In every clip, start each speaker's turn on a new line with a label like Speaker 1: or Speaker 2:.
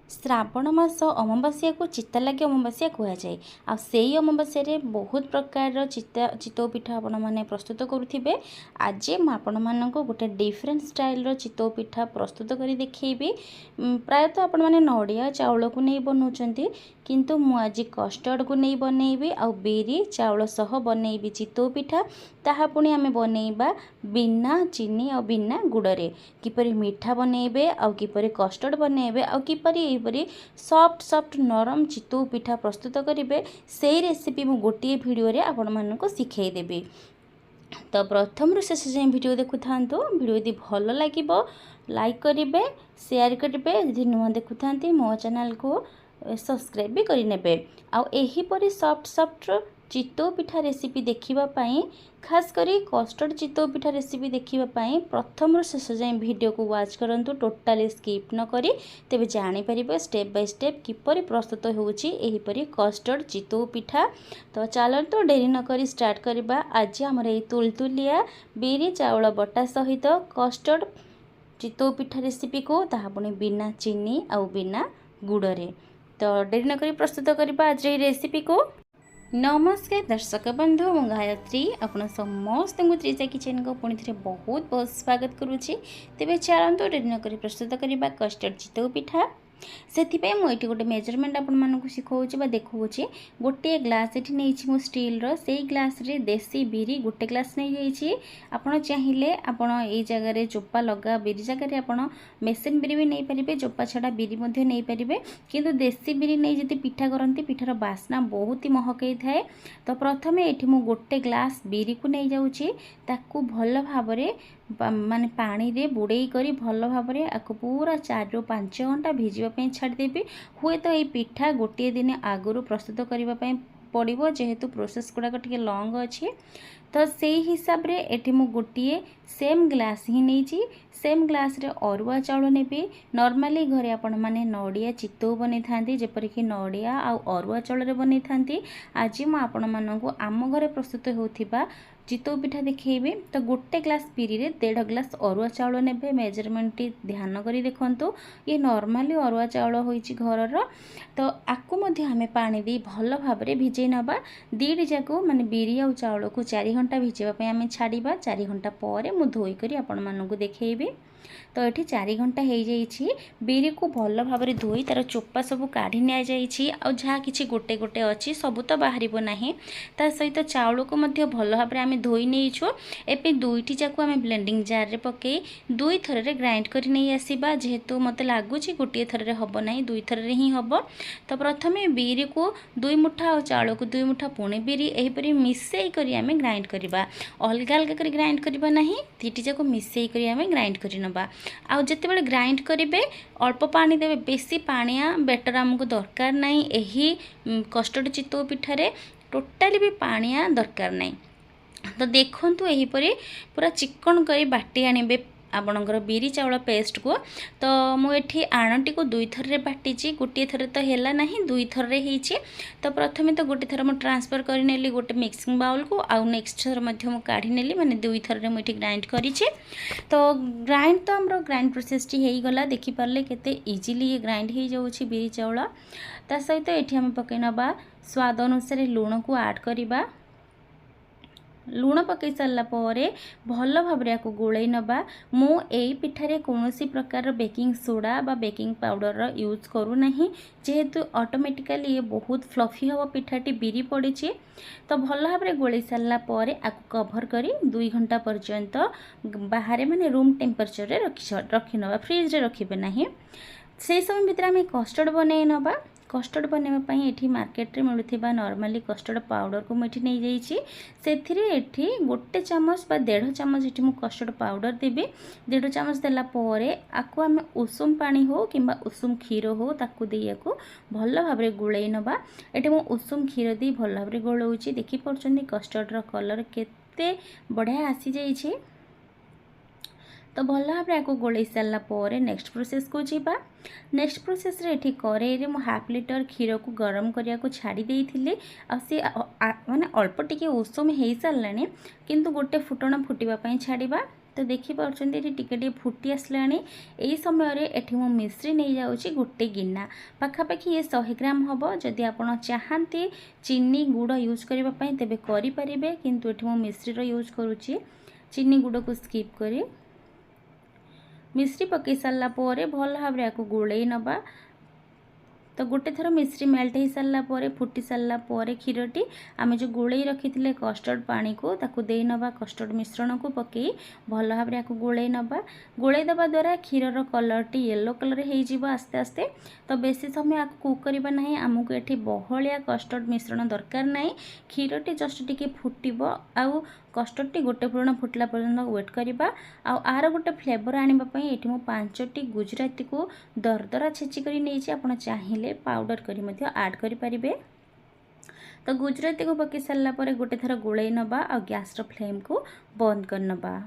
Speaker 1: श्रावण मास अमावास्या को चित्ता लगे अमावास्या कहुए आई अमावास्या बहुत प्रकार चितौ पिठा आपण मैंने प्रस्तुत करुवे। आज मुझे गोटे डिफरेंट स्टाइल चितौ पिठा प्रस्तुत कर देखी। प्रायतः आपण मैंने नड़िया चाउल को नहीं बनाऊँ किंतु मुझे कस्टर्ड को नहीं बनईबी आ बिरी चाउल सह बनईबी चितौ पिठा। ताहा पुणी आमे बनईबा बिना चीनी और बिना गुड़े किपरि मीठा बनईबे आ किपरि कस्टर्ड बनईबे आ किपरि एपरि सॉफ्ट सॉफ्ट नरम चितौ पिठा प्रस्तुत करेंगे से रेसिपी मु गोटे वीडियो रे आपण मानक शिखई देबी। तो प्रथम रु शेष जाए वीडियो देखु थांतु। वीडियो यदि भल लगे लाइक करेंगे शेयर करेंगे, यदि नुआ देखु थांती मो चैनल को सब्सक्राइब भी करेंगे। आहीपरी सॉफ्ट सॉफ्ट चितौ पिठा रेसिपी देखापी खास करी कस्टर्ड चितौ पिठा रेसिपी देखापी प्रथम रु शेष जाए वीडियो को वाच करंतु, टोटाली स्किप न करी तेबे जानी परिबे स्टेप बाय स्टेप किपरि प्रस्तुत होउची एहीपरि कस्टर्ड चितौ पिठा। तो चलतो डेरी न करी स्टार्ट करबा। आज हमर एई तुलतुलिया बिरी चाउल बटा सहित कस्टर्ड चितौ पिठा रेसिपी को ताहा पुणी बिना चीनी आ बिना गुड़े। तो डेरी न करी प्रस्तुत करबा आज एई रेसिपी को। नमस्कार दर्शक बंधु, मु गायत्री आपण समस्त त्रिजा किचन को पुणी थे बहुत बहुत स्वागत करुच्ची। तेबे चलतो डेरी न करी प्रस्तुत करबा कस्टर्ड चितौ पिठा। से मुझे गोटे मेजरमेंट आपण मानक शिखाऊँ देखा गोटे ग्लास ये नहीं स्टील से ग्लास रे देसी बिरी गोटे ग्लास नहीं जाइए। आपड़ चाहिए आपण ये जगह चोपा लगा बिरी जगह आपण मेसीन बिरी भी नहीं पारे, चोपा छड़ा बिरी नहीं पारे। किंतु देसी बिरी नहीं जब पिठा करती पिठार बास्ना बहुत ही महकई थाए। तो प्रथम ये गोटे ग्लास बिरी को नहीं जाऊँगी ताकू भल भाव माने पानी रे बुड़े करी भल भाव आपको पूरा 4 ରୁ 5 घंटा भिजापी छाड़देवी। हुए तो ये पिठा गोटे दिन आगु प्रस्तुत करने पड़ो जेहेतु प्रोसेस गुड़ाक टे लंग अच्छे। तो से हिसाब रे एठी मु गोटे सेम ग्लास ही नहीं सेम ग्लास रे अरुआ चाउल नेबी। नॉर्मली घरे आपण माने नड़िया चितौ बनै थांती जेपरिक नड़िया आ अरुआ चाउल रे बनै थांती। आज मु आपण मानकु आम घरे प्रस्तुत होथिबा चितौ पिठा देखिए। तो गोटे ग्लास बिरी रे 1.5 ग्लास अरुआ चाउल नेबे। मेजरमेंट ध्यान करी देखंतु, ये नॉर्मली अरुआ चाउल होइछि घरर। तो आकु मध्ये आमे पानी दे भल भाव रे भिजै नबा। दीडी जाको माने बिरी आ चाउल को 4 घंटा भिजेबा पय आमे छाड़ीबा। 4 घंटा ପରେ मु धोई करी आपण मानकु देखैबी। तो ये 4 घंटा हो जाइए। बिरी को भल भाव में धोई तार चोपा सब काढ़ी नि जाइए। आ जहाँ कि गोटे गोटे अच्छी सब तो बाहर ना ता सहित चाउल को भल भाव में आम धोई नहींचु। एवं दुईटी जाक आम ब्लेंडिंग जार रे पकई 2 थर रे ग्राइंड कर नहीं आसवा। जेहेतु मत लगुच गोटे थर रे हम ना 2 थर रे ही हम। तो प्रथम बिरी को 2 मुठा और चाउल को 2 मुठा पुणी बिरी एहीपरी मिसई करी आम ग्राइंड करवा। अलग अलग कर ग्राइंड करवा ना, दीटी जाक मिसई करी आम ग्राइंड करनबा। आउ जितेबाला ग्राइंड करेंगे अल्प पानी देवे, बेसी पानिया बेटर आमको दरकार नहीं। यही कस्टर्ड चितौ पिठारे टोटाली भी पानिया दरकार नहीं। तो देखंतु एहीपरी पूरा चिकन करी बाटी आनिबे आपणकर बिरी चाउल पेस्ट को। तो मुझे आणटी को 2 थर रे बाटी, गोटे थर तो है ना 2 थर रे होइछि। तो प्रथमे तो गोटे थर मुझे ट्रांसफर कर नेली गोटे मिक्सिंग बाउल को। आउ नेक्स्ट थर मुझे काढ़ी नेली माने 2 थर रे मुझे ग्राइंड करिछि। तो ग्राइंड तो हमरो ग्राइंड प्रोसेस टी हेई गला। देखि पारले केते इजीली ये ग्राइंड हो जाउछि बिरी चाउल। ता सहित एठी हम पकै नबा स्वाद अनुसार लूण को ऐड करिबा। लूण पकई सारा भल भाव में गोलई नबा। मु एई पिठारे कौनसी प्रकार बेकिंग सोडा बा बेकिंग पाउडर यूज करूना, जेहेतु ऑटोमेटिकली ये बहुत फ्लफी हम पिठाटी बिरी पड़ी। तो भल भाव में गोलई सारा आपको कभर करी 2 घंटा पर्यंत बाहर माने रूम टेम्परेचर रे रखी नबा, फ्रिज रे रखिबे नाही। से समय भितर आम कस्टर्ड बनई नबा। कस्टर्ड बनवाई ये मार्केट रे मिलुथिबा नॉर्मली कस्टर्ड पाउडर को मुझे नहीं जाइए। से गोटे चामच बा 1.5 चामच ये मुझे कस्टर्ड पाउडर देवी। 1.5 चामच देला आपको आम उषुम पानी हो कि उषुम क्षीर हो ताकू दे भल भाव में गोलई नबा। ये मुझे उषुम क्षीर दी भल भाव में गोलौची। देखिपुर कस्टर्ड कलर केते बढ़िया आसी जाइए। तो भल भाव में गोलई सारा नेक्स्ट प्रोसेस को जीवा। नेक्स्ट प्रोसेस रे एठी कड़ाई रे मु 1/2 लिटर क्षीर को गरम करिया को छाड़ी देइथिले। आ से माने अल्प टिके उषुम हो सारानी किंतु गोटे फुटण फुटिबा पई छाड़ीबा। तो देखि पाउछन्ती एठी टिके टिके फुटी आसलाणी। एई समय रे एठी मो मिश्री नै जाउची गोटे गिना पाखापाखि ये 100 ग्राम हबो। जदि आपण चाहंती चीनी गुड़ यूज करबा पई तेबे करि परिबे, किंतु एठी मो मिश्री रो यूज करूची। चीनी गुड़ को स्किप करी मिश्री पकई सारा पर भल भाव आपको गोलई नबा। तो गोटे थर मिश्री मेल्ट हो सारा पर फुटी सारा पर क्षीरटी आम जो गोलई रखी थे कस्टर्ड पानी को ताकू दे नबा। कस्टर्ड मिश्रण को पकई भल भाव आपको गोलई नबा। गोलई दबा द्वारा क्षीर कलर टी येलो कलर हो आस्ते आस्ते। तो बेसी समय आपको कुक करबा नहीं, आमको एठी बहलिया कस्टर्ड मिश्रण दरकार नहीं। क्षीरटी जस्ट टिके फुटब आउ कस्टर्ड टी गोटे पूर्ण फुटला पर्यंत वेट करबा। आर गोटे फ्लेवर आने ये 5टी गुजराती को दरदरा छेचिक नहीं आप चाहिए पाउडर करी मध्य ऐड करि परिबे। तो गुजराती को पकई सारा पर गोटे थर गोलई नबा और गैस रो फ्लेम को बंद कर नबा।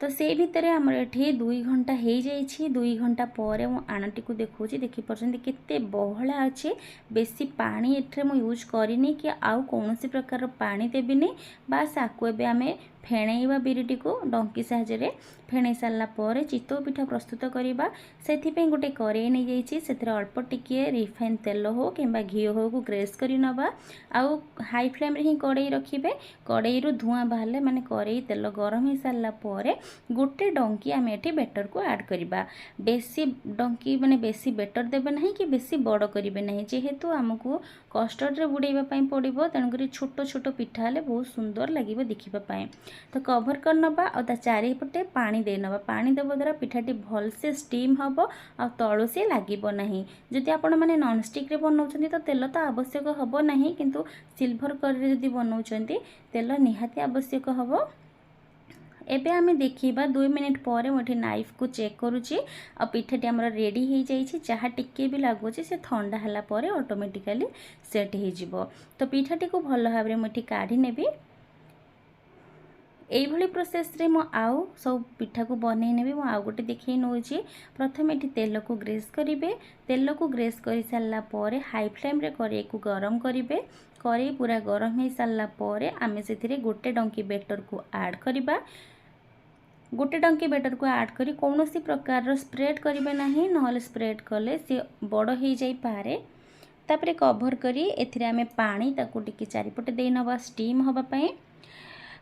Speaker 1: तो से भितर आमर एठी 2 घंटा हो जाइए। 2 घंटा पर मो आणटी को देखौची, देखि परछन केते बहला अच्छे। बेसी पानी एठरे मो यूज करिनी कि आउ कौनसी प्रकार पानी देबिनी। बास आकु एबे आमे फेणैबा बिरिटी को डंकी साहाय्य फेणै सारा पर चितौ पिठा प्रस्तुत करबा। सेथिपे गोटे करेई नै जाइछि, सेथरे अल्प टिके रिफाइन तेल हो किंबा घी हो को ग्रेस करि नबा। आउ हाई फ्लेम रे ही कड़ाई रखिबे। कड़ाई रो धुआं बाहले माने कड़ाई तेल गरम हो सारा पर गोटे डंकी आम एठी बेटर को ऐड करबा। बेसी डंकी माने बेसी बेटर देबे नहीं कि बेसी बड़ करिवे नहीं, जेहेतु आमको कस्टर्ड रे बुड़ाइबा पई पड़िबो। तेणु करी छोट छोट पिठा हेले बहुत सुंदर लागिबो देखिबा पई। तो कवर कर नबा और ता चारिपटे पानी दे नबा। पानी देबा द्वारा पिठाटी भल से स्टीम हबो और तळु से लागिबो नहीं। जदि आपण माने नॉन स्टिक रे बनौछन्ती तो तेल तो आवश्यक हबो नहीं, किंतु सिल्वर कढ़ाई जदि बनौछन्ती तेल निहाती आवश्यक हबो। एबे आमे देखिबा 2 मिनिट पर मोठी नाइफ को चेक करूची और पिठाटी हमर रेडी हो जाइए। जहाँ टिके भी लगुच से ठंडा हला पर ऑटोमेटिकली सेट हो जिवो। तो पिठाटी को भल भाव में मोठी काढ़ी नेबी। एइभली प्रोसेस रे मो आउ सब पिठा को बनै नेबी। मो आउ गोटे देखै नउची। प्रथम एठी तेल को ग्रेस करिवे। तेल को ग्रेस करि सारला पर हाई फ्लेम रे करेई को गरम करिवे। करेई पूरा गरम हो सारला पर आमे सेथिरे गोटे डंकी बेटर को ऐड करिबा। गोटे डंकी बेटर को ऐड करी कौनसी प्रकार स्प्रेड करिवे नहीं, नहले स्प्रेड कले से बड़ हो जाई पारे। तापरे कवर करी एथिरे आमे पानी ताकू टिके चारिपटे दे नबा स्टीम हबा पई।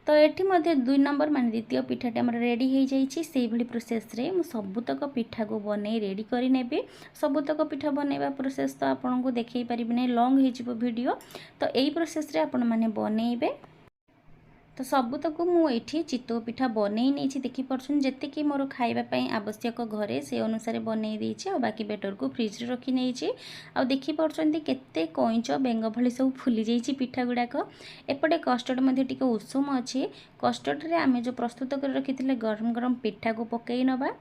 Speaker 1: तो एठी मध्ये 2 नंबर माने द्वितीय पिठाटी हमर रेडी हो जाइए। से भली प्रोसेस रे मु सबुतक पिठा को बनै रेडी करी नेबी। सबुतक पिठा बनैबा प्रोसेस तो आपन को देखै परिबे नै, लॉन्ग हो जिवो वीडियो। तो एई प्रोसेस रे आपन माने बनैबे। तो सबुतक मुझे चितौ पिठा बनई नहीं देखी पार्छन जेते कि मोर खाइबापी आवश्यक घरे से अनुसार बनई देछि। और बाकी बेटर को फ्रिज रे रखी नहीं आ देखी पार्छन केते कईंच बेंग भली सब फुली जाइछि पिठा गुड़ाक। एपटे कस्टर्ड मध्ये टिके उषुम अच्छी। कस्टर्ड रे आमे जो प्रस्तुत कर रखी गरम गरम पिठा को पकई नबा।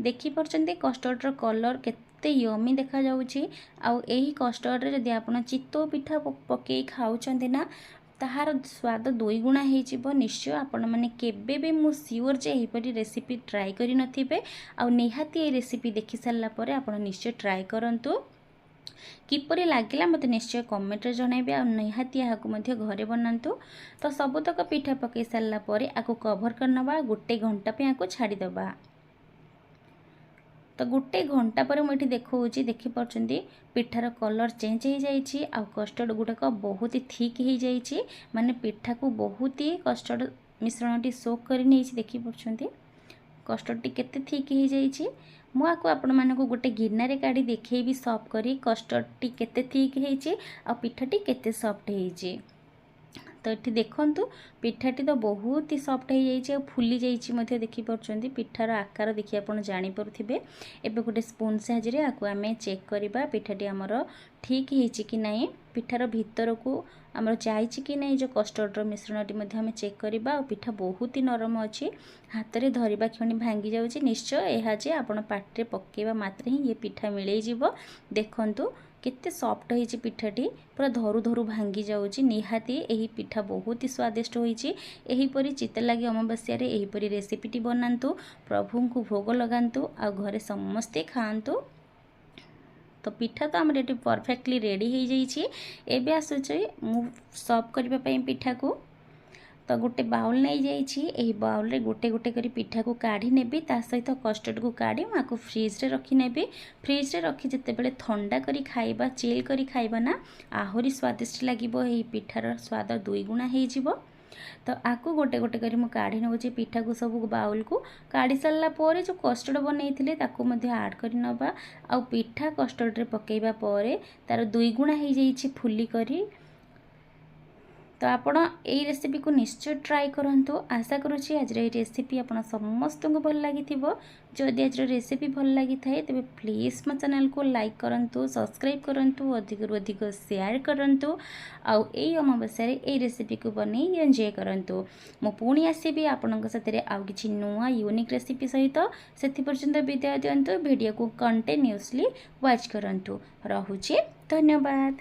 Speaker 1: देखी पार्छन कस्टर्ड रो कलर केते यमी देखा जाउछि। आ एही कस्टर्ड रे जदि आपण चितौ पिठा पकई खाउछन्ते ना ताहार स्वाद 2 गुणा हो निश्चय। आपण मैंने केबे भी मु सियोर जे एहीपरि रेसिपी ट्राई करि नथिबे। आ निहाती ए रेसिपी देखि सारला परे आपण निश्चय ट्राई करंतु। किपरि लागिला मते निश्चय कमेंट रे जणाइबे। आ निहाती याकु मध्ये घरे बनांतु। तो सबुतक पिठा पकई सारला परे आकु कवर करनबा। गोटे घंटा पे आकु छाड़ी दबा। तो गोटे घंटा पर मुझे देखा देखी पार्टी पिठार कलर चेंज हो जाइए। आ कस्टर्ड गुड़ाक बहुत ही थिक हो जाइए। माने पिठा को बहुत ही कस्टर्ड मिश्रण सोक कर देखी पार्टी कस्टर्ड टी केते थिक हो जाइए। मुझे आपण मानक गोटे गिरनारे काढ़ी देखी सर्व करी कस्टर्ड टी केते थिक होइछि आ पिठाटी केते सॉफ्ट होइछि। तो ये देखु पिठाटी तो बहुत ही सॉफ्ट हो जाइए, फुली जाइए देखी पार्टी। पिठार आकार देखिए आप जापे। एबे गोटे स्पून साहाय्य आपको आम चेक करवा पिठाटी आमर ठीक है कि नहीं, पिठार भीतर को आमर जाइए कि नहीं जो कस्टर्ड मिश्रण आम चेक करवा। पिठा बहुत ही नरम अच्छी, हाथ में धरवा क्षणी भांगी जाऊँगी। निश्चय यह जे आप पाटे पकेवा मात्रे ही ये पिठा मिलई जीव। देखंतु केते सॉफ्ट होइछि पिठाटी, पूरा धरु धरु भांगी जाउछि। निहाती एही पिठा बहुत ही स्वादिष्ट होइछि। एही परि चितलागी अमावास्या रे एही परि रेसिपीटी बनांतु, प्रभु को भोग लगांतु आ घरे समस्ते खाआंतु। तो पिठा तो आमर एटी परफेक्टली रेडी हो जाइछि। एबे आसुछि मु सर्व करबा पई पिठा को। तो गोटे बाउल नहीं जाइए बाउल रे गोटे गोटे करी पिठा को काढ़ी नेबी ता सहित कस्टर्ड को काढ़ी माको फ्रिज रे रखी नेबी। फ्रिज रे रखी जितेबेले ठंडा करी खाइबा चिल करी खाइबा ना आहुरी स्वादिष्ट लागिबो। एही पिठार स्वाद दुई गुणा हो जिवो। तो आकु गोटे गोटे करी मु काढ़ी नउची पिठा को सब बाउल को काढ़ी सारला पोरे जो कस्टर्ड बनैथिले ताकू मध्ये ऐड करि नबा। आ पिठा कस्टर्ड रे पकेइबा पोरे तार दुई गुणा हो जाइछि फुली करी। तो आपण यही रेसिपी को निश्चय ट्राई करूँ। आशा करुँची आज रेसिपी आपण समस्त को भल लगी। जदि आज रेसिपी भल लगी थाए तेबे प्लीज मो चैनल को लाइक करूँ, सब्सक्राइब करूँ, अधिक अधिक शेयर करूँ। आउ यही अमावास्या ये रेसिपी को बनै एंजॉय करूँ। मो पुणी आसबि आपणक साथे आउ किछि नुआ यूनिक रेसिपी सहित। सेति पर्यंत विदाय दियंतु। वीडियो को कंटिन्यूअसली वॉच करूँ। रहुछि धन्यवाद।